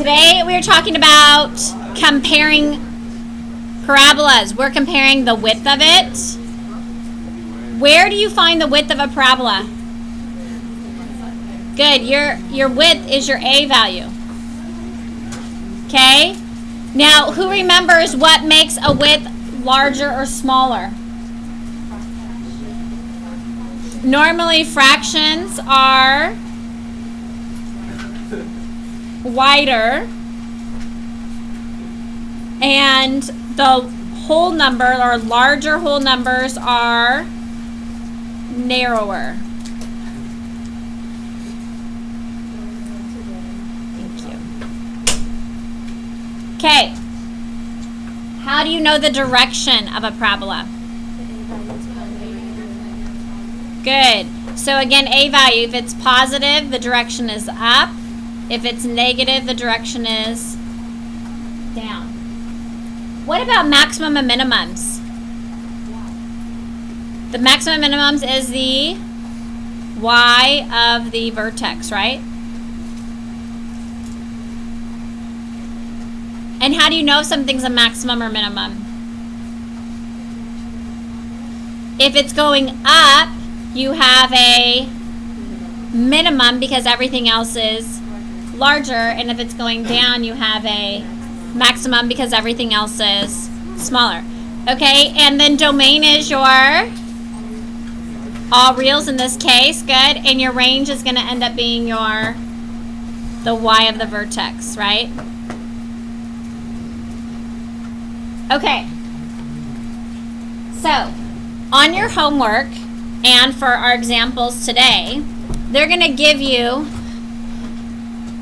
Today we are talking about comparing parabolas. We're comparing the width of it. Where do you find the width of a parabola? Good. Your width is your A value. Okay? Now, who remembers what makes a width larger or smaller? Normally, fractions are wider, and the whole number or larger whole numbers are narrower. Thank you. Okay. How do you know the direction of a parabola? Good. So again, A value, if it's positive, the direction is up. If it's negative, the direction is down. What about maximum and minimums? The maximum and minimums is the y of the vertex, right? And how do you know if something's a maximum or minimum? If it's going up, you have a minimum because everything else is larger, and if it's going down, you have a maximum because everything else is smaller. Okay, and then domain is your all reals in this case, good, and your range is going to end up being the y of the vertex, right? Okay, so on your homework and for our examples today, they're going to give you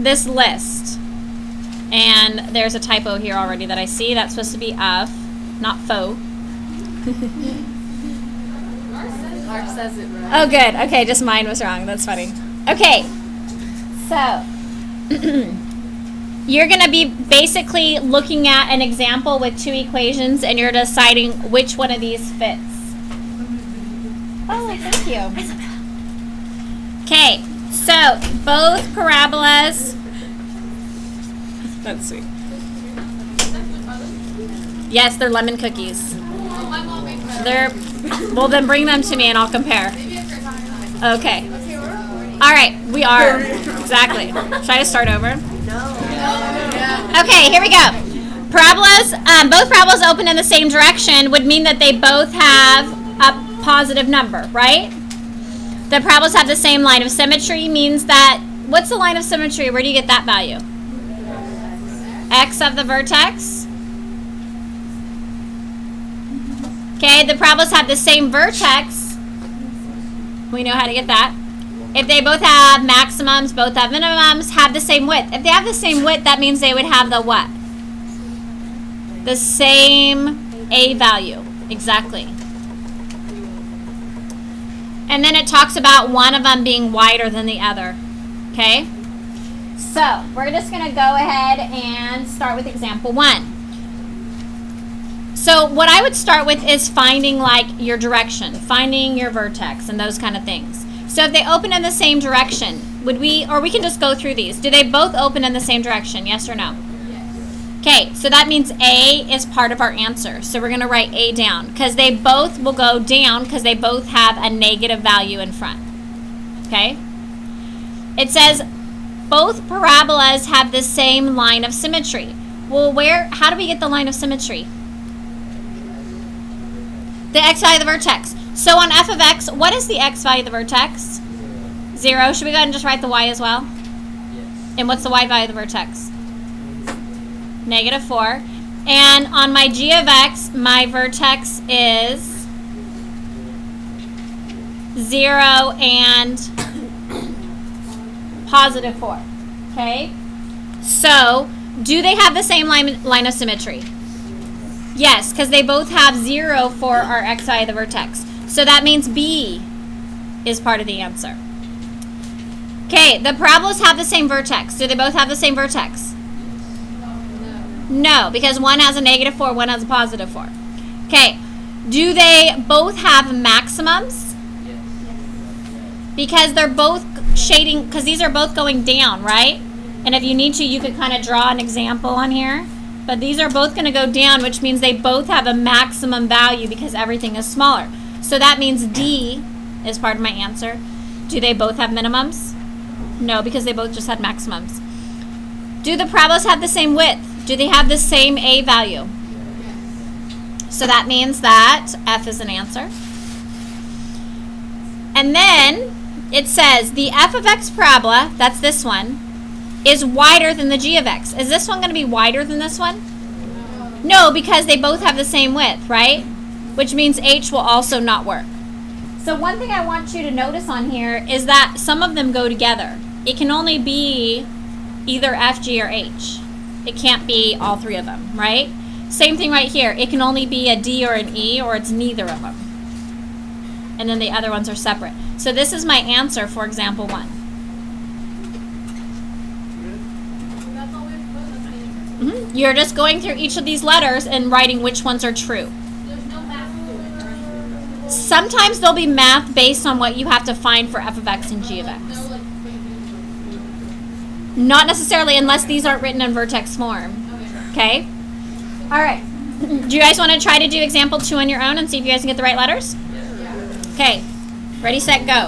this list. And there's a typo here already that I see. That's supposed to be of, not faux. Mark says it right. Oh, good. Okay, just mine was wrong. That's funny. Okay, so you're going to be basically looking at an example with two equations, and you're deciding which one of these fits. Oh, thank you. Okay, so both parabolas. That's sweet. Yes, they're lemon cookies. Well, then bring them to me and I'll compare. Okay. All right, we are. Exactly. Should I just start over? No. Okay, here we go. Parabolas, both parabolas open in the same direction would mean that they both have a positive number, right? The parabolas have the same line of symmetry, means that, what's the line of symmetry? Where do you get that value? X of the vertex. Okay, the parabolas have the same vertex. We know how to get that. If they both have maximums, both have minimums, have the same width. If they have the same width, that means they would have the what? The same A value. Exactly. And then it talks about one of them being wider than the other. Okay? So, we're just going to go ahead and start with example 1. So, what I would start with is finding like your direction, finding your vertex and those kind of things. So, if they open in the same direction, would we, or we can just go through these. Do they both open in the same direction? Yes or no? Okay, so that means A is part of our answer. So we're going to write A down because they both will go down because they both have a negative value in front. Okay? It says both parabolas have the same line of symmetry. Well, how do we get the line of symmetry? The x value of the vertex. So on f of x, what is the x value of the vertex? 0. Should we go ahead and just write the y as well? Yes. And what's the y value of the vertex? -4. And on my g of x, my vertex is 0 and +4. Okay? So, do they have the same line of symmetry? Yes, because they both have 0 for our x value of the vertex. So that means B is part of the answer. Okay, the parabolas have the same vertex. Do they both have the same vertex? No, because one has a -4, one has a +4. Okay, do they both have maximums? Yes. Because they're both shading, because these are both going down, right? And if you need to, you could kind of draw an example on here. But these are both going to go down, which means they both have a maximum value because everything is smaller. So that means D is part of my answer. Do they both have minimums? No, because they both just had maximums. Do the parabolas have the same width? Do they have the same A value? So that means that F is an answer. And then it says the f of x parabola, that's this one, is wider than the g of x. Is this one going to be wider than this one? No, because they both have the same width, right? Which means h will also not work. So one thing I want you to notice on here is that some of them go together. It can only be either f, g, or h. It can't be all three of them, right? Same thing right here. It can only be a d or an e, or it's neither of them. And then the other ones are separate. So this is my answer for example 1. You're just going through each of these letters and writing which ones are true. Sometimes there'll be math based on what you have to find for f of x and g of x. Not necessarily unless these aren't written in vertex form. Okay? All right. Do you guys want to try to do example 2 on your own and see if you guys can get the right letters? Okay. Ready, set, go.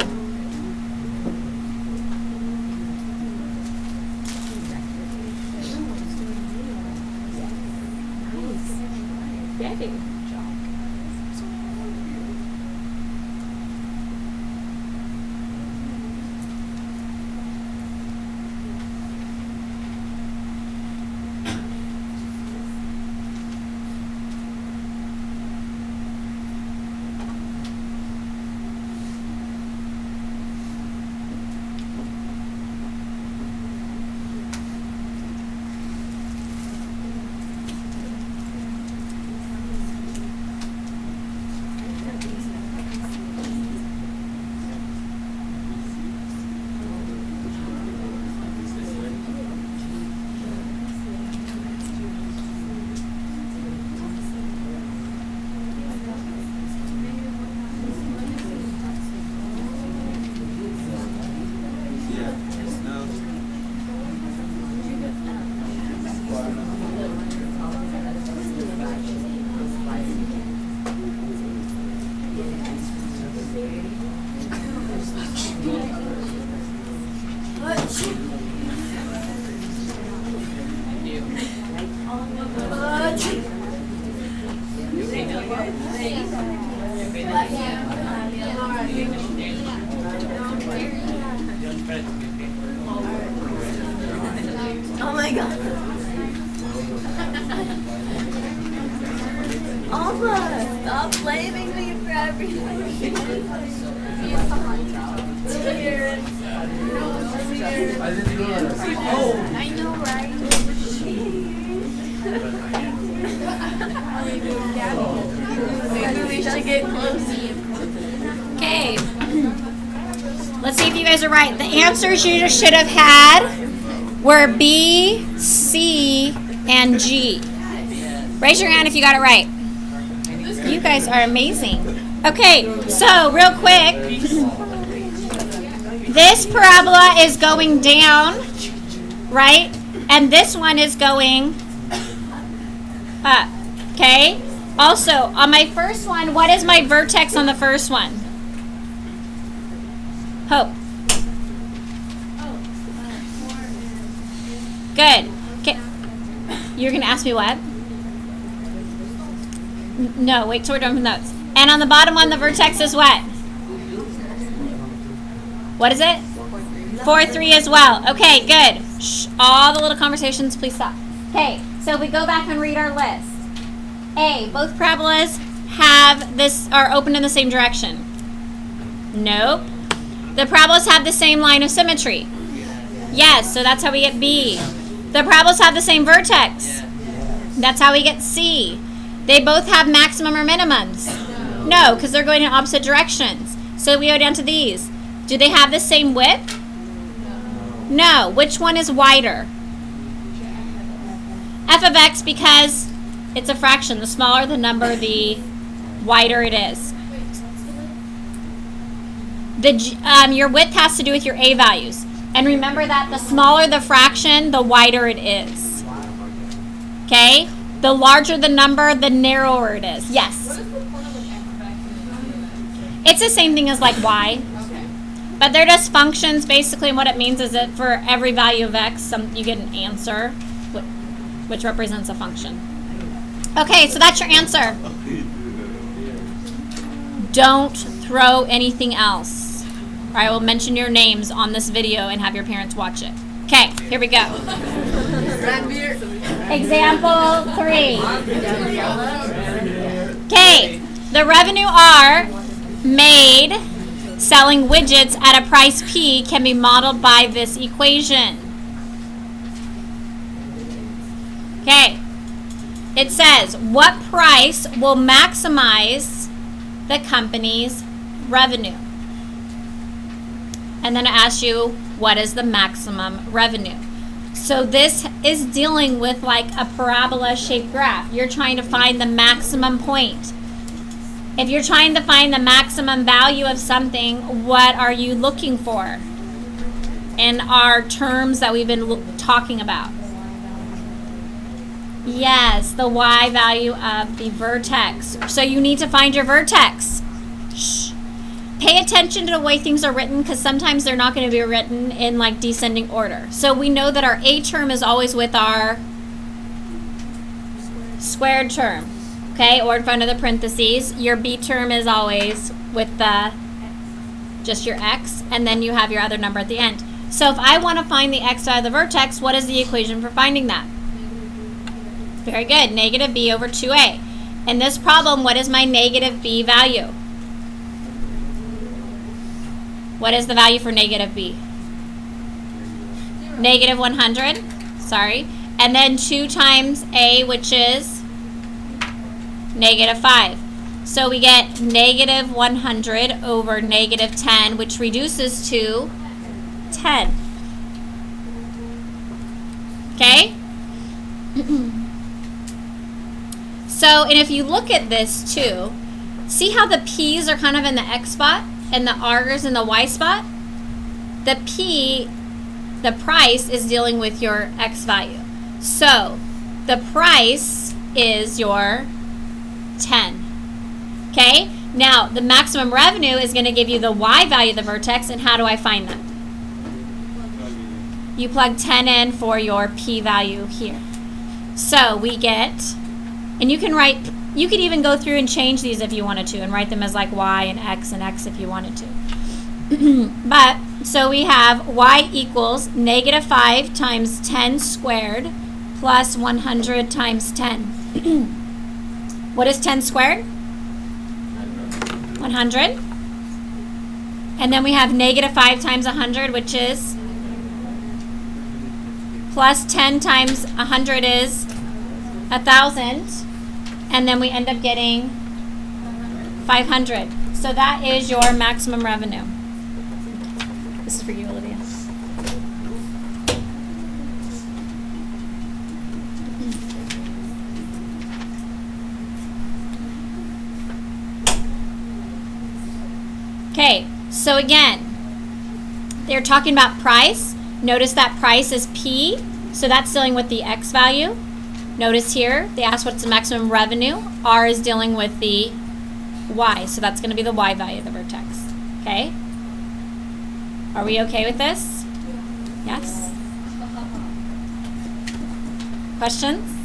Oh my god. Alma, stop blaming me for everything. I know, right? Maybe we should get close. Okay. Let's see if you guys are right. The answers you should have had were B, C, and G. Raise your hand if you got it right. You guys are amazing. Okay, so real quick. This parabola is going down, right? And this one is going up, okay? Also, on my first one, what is my vertex on the first one? Hope. Good. Okay. You're going to ask me what? No, wait till we're done with notes. And on the bottom one, the vertex is what? What is it? 4, 3 as well. Okay, good. Shh, all the little conversations, please stop. Okay, so if we go back and read our list. A, both parabolas have this, are open in the same direction. Nope. The parabolas have the same line of symmetry. Yes, so that's how we get B. The parabolas have the same vertex. That's how we get C. They both have maximum or minimums. No, because they're going in opposite directions. So we go down to these. Do they have the same width? No. Which one is wider? F of x, because it's a fraction. The smaller the number, the wider it is. Your width has to do with your A values. And remember that the smaller the fraction, the wider it is. Okay? The larger the number, the narrower it is. Yes? It's the same thing as like y. But they're just functions. Basically, and what it means is that for every value of x, you get an answer, which represents a function. Okay, so that's your answer. Don't throw anything else. Or I will mention your names on this video and have your parents watch it. Okay, here we go. Example 3. Okay, the revenue R made selling widgets at a price P can be modeled by this equation. Okay, it says, what price will maximize the company's revenue? And then it asks you, what is the maximum revenue? So this is dealing with like a parabola-shaped graph. You're trying to find the maximum point. If you're trying to find the maximum value of something, what are you looking for in our terms that we've been talking about? Yes, the y value of the vertex. So you need to find your vertex. Shh. Pay attention to the way things are written, because sometimes they're not going to be written in like descending order. So we know that our A term is always with our squared term, okay, or in front of the parentheses. Your B term is always with the just your x, and then you have your other number at the end. So if I want to find the x out of the vertex, what is the equation for finding that? Very good, negative b over 2a. In this problem, what is my negative b value? What is the value for negative b? Negative 100, sorry. And then 2 times a, which is negative 5. So we get negative 100 over negative 10, which reduces to 10. Okay? So, and if you look at this too, see how the p's are kind of in the x spot and the r's in the y spot? The p, the price, is dealing with your x value. So, the price is your 10. Okay? Now, the maximum revenue is going to give you the y value of the vertex, and how do I find that? You plug 10 in for your p value here. So, we get, and you can write, you could even go through and change these if you wanted to and write them as like y and x if you wanted to. But, so we have y equals negative 5 times 10 squared plus 100 times 10. What is 10 squared? 100. And then we have negative 5 times 100, which is plus 10 times 100 is 1,000. And then we end up getting 500. So that is your maximum revenue. This is for you, Olivia. Okay, so again, they're talking about price. Notice that price is P, so that's dealing with the X value. Notice here, they asked what's the maximum revenue. R is dealing with the Y, so that's going to be the Y value of the vertex. Okay? Are we okay with this? Yes? Questions?